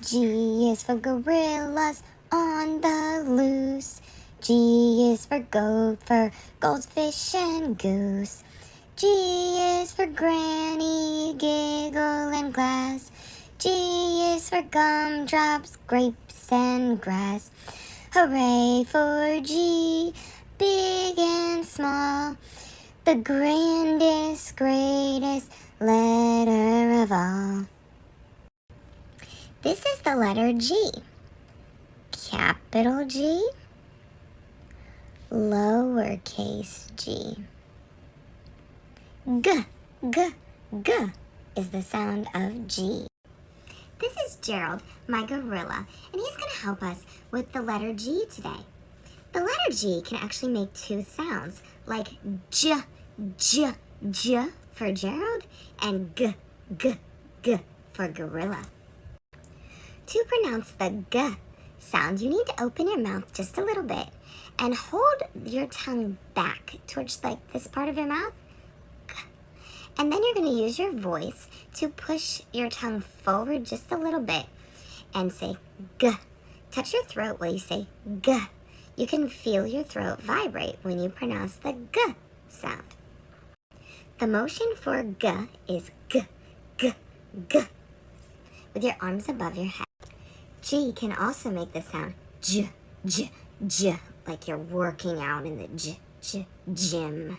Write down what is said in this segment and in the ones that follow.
G is for gorillas on the loose. G is for goat, for goldfish and goose. G is for granny, giggle and glass. G is for gumdrops, grapes and grass. Hooray for G, big and small. The grandest, greatest letter of all. This is the letter G. Capital G, lowercase g. G, g, g is the sound of G. This is Gerald, my gorilla, and he's going to help us with the letter G today. The letter G can actually make two sounds, like J, J, J for Gerald, and G, G, G for gorilla. To pronounce the G sound, you need to open your mouth just a little bit and hold your tongue back towards like this part of your mouth. G. And then you're going to use your voice to push your tongue forward just a little bit and say G. Touch your throat while you say G. You can feel your throat vibrate when you pronounce the G sound. The motion for G is G, G, G, with your arms above your head. G can also make the sound J, J, J, like you're working out in the gym.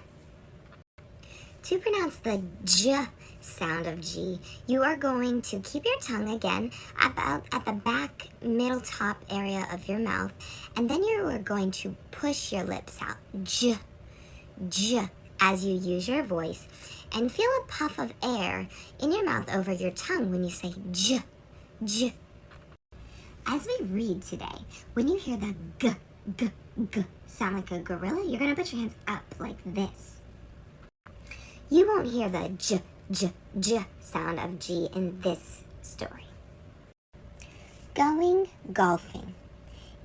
To pronounce the J sound of G, you are going to keep your tongue again about at the back middle top area of your mouth, and then you are going to push your lips out, J, J, as you use your voice, and feel a puff of air in your mouth over your tongue when you say J, J. As we read today, when you hear the G, G, G sound like a gorilla, you're going to put your hands up like this. You won't hear the J, J, J sound of G in this story. Going golfing.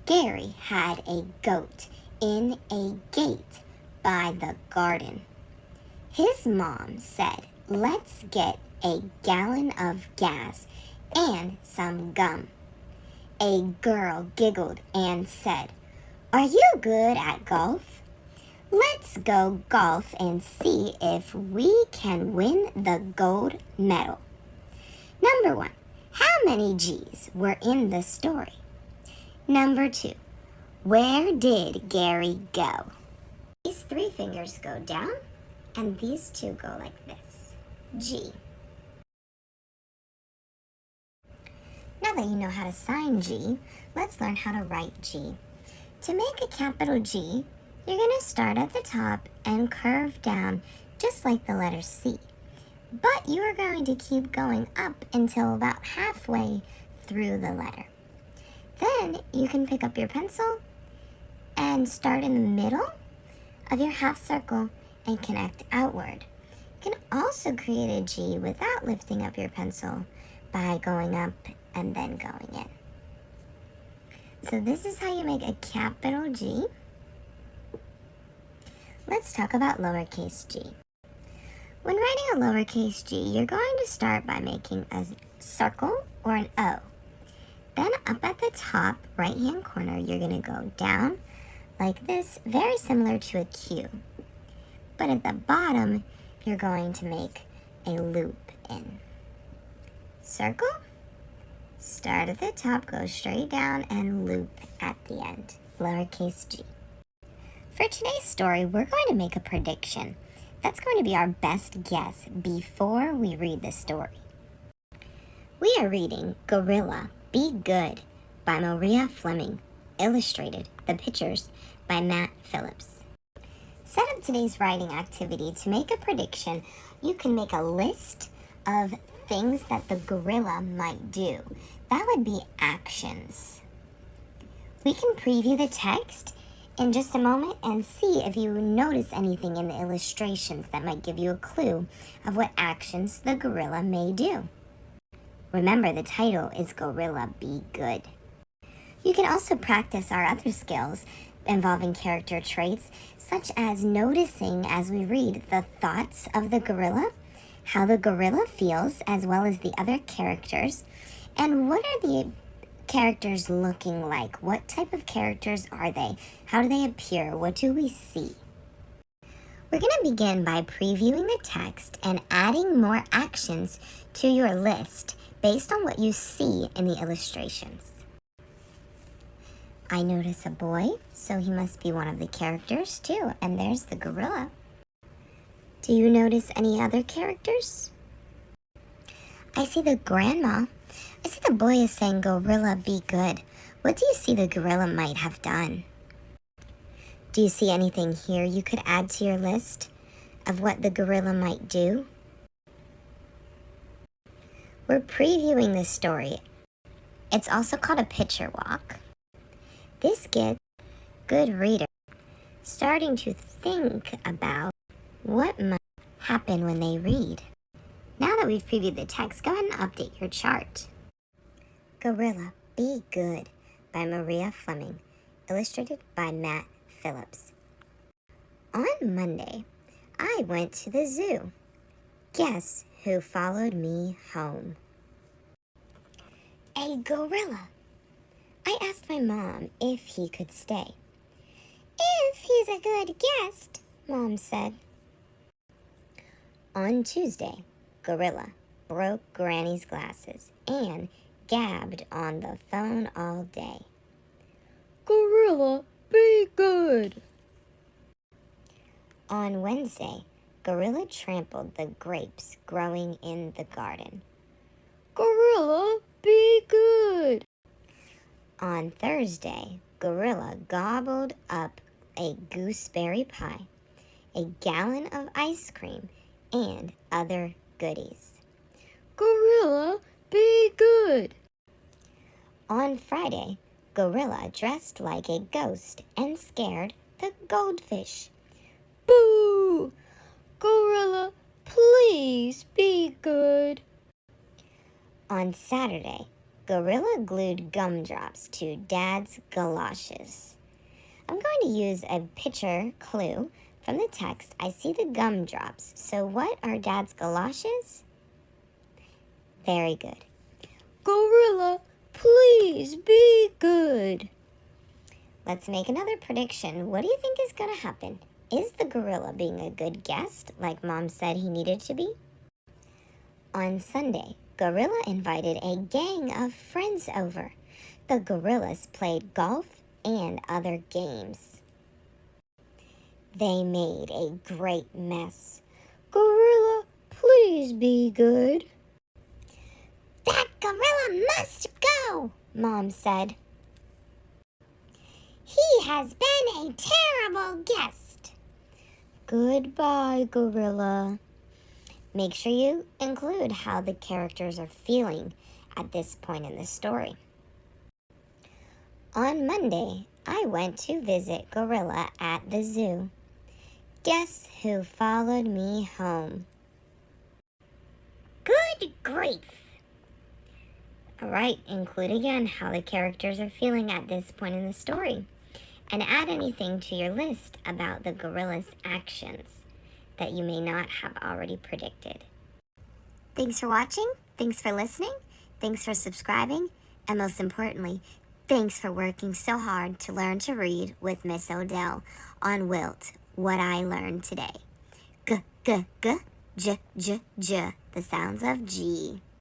Gary had a goat in a gate by the garden. His mom said, "Let's get a gallon of gas and some gum." A girl giggled and said, "Are you good at golf? Let's go golf and see if we can win the gold medal." Number 1, how many G's were in the story? Number 2, where did Gary go? These 3 fingers go down, and these 2 go like this. G. Now that you know how to sign G, let's learn how to write G. To make a capital G, you're going to start at the top and curve down just like the letter C. But you are going to keep going up until about halfway through the letter. Then you can pick up your pencil and start in the middle of your half circle and connect outward. You can also create a G without lifting up your pencil by going up and then going in. So this is how you make a capital G. Let's talk about lowercase g. When writing a lowercase g, you're going to start by making a circle or an O. Then up at the top right-hand corner, you're going to go down like this, very similar to a Q. But at the bottom, you're going to make a loop in. Circle, start at the top, go straight down, and loop at the end, lowercase g. For today's story, we're going to make a prediction. That's going to be our best guess before we read the story. We are reading Gorilla, Be Good by Maria Fleming, illustrated, the pictures by Matt Phillips. Set up today's writing activity to make a prediction. You can make a list of things that the gorilla might do. That would be actions. We can preview the text in just a moment and see if you notice anything in the illustrations that might give you a clue of what actions the gorilla may do. Remember, the title is Gorilla, Be Good. You can also practice our other skills involving character traits, such as noticing as we read the thoughts of the gorilla, how the gorilla feels, as well as the other characters, and what are the characters looking like? What type of characters are they? How do they appear? What do we see? We're going to begin by previewing the text and adding more actions to your list based on what you see in the illustrations. I notice a boy, so he must be one of the characters too, and there's the gorilla. Do you notice any other characters? I see the grandma. I see the boy is saying, "Gorilla, be good." What do you see the gorilla might have done? Do you see anything here you could add to your list of what the gorilla might do? We're previewing this story. It's also called a picture walk. This gets good readers starting to think about what might happen when they read. Now that we've previewed the text, go ahead and update your chart. Gorilla, Be Good by Maria Fleming, illustrated by Matt Phillips. On Monday, I went to the zoo. Guess who followed me home? A gorilla. I asked my mom if he could stay. If he's a good guest, Mom said. On Tuesday, Gorilla broke Granny's glasses and gabbed on the phone all day. Gorilla, be good. On Wednesday, Gorilla trampled the grapes growing in the garden. Gorilla, be good. On Thursday, Gorilla gobbled up a gooseberry pie, a gallon of ice cream, and other goodies. Gorilla, be good. On Friday, Gorilla dressed like a ghost and scared the goldfish. Boo! Gorilla, please be good. On Saturday, Gorilla glued gumdrops to Dad's galoshes. I'm going to use a picture clue from the text. I see the gumdrops. So what are Dad's galoshes? Very good. Gorilla, please be good. Let's make another prediction. What do you think is going to happen? Is the gorilla being a good guest, like Mom said he needed to be? On Sunday, Gorilla invited a gang of friends over. The gorillas played golf and other games. They made a great mess. Gorilla, please be good. That gorilla must go, Mom said. He has been a terrible guest. Goodbye, Gorilla. Make sure you include how the characters are feeling at this point in the story. On Monday, I went to visit Gorilla at the zoo. Guess who followed me home? Good grief! All right, include again how the characters are feeling at this point in the story, and add anything to your list about the gorilla's actions that you may not have already predicted. Thanks for watching, thanks for listening, thanks for subscribing, and most importantly, thanks for working so hard to learn to read with Miss Odell on Wilt, What I Learned Today. G, G, G, J, J, J, the sounds of G.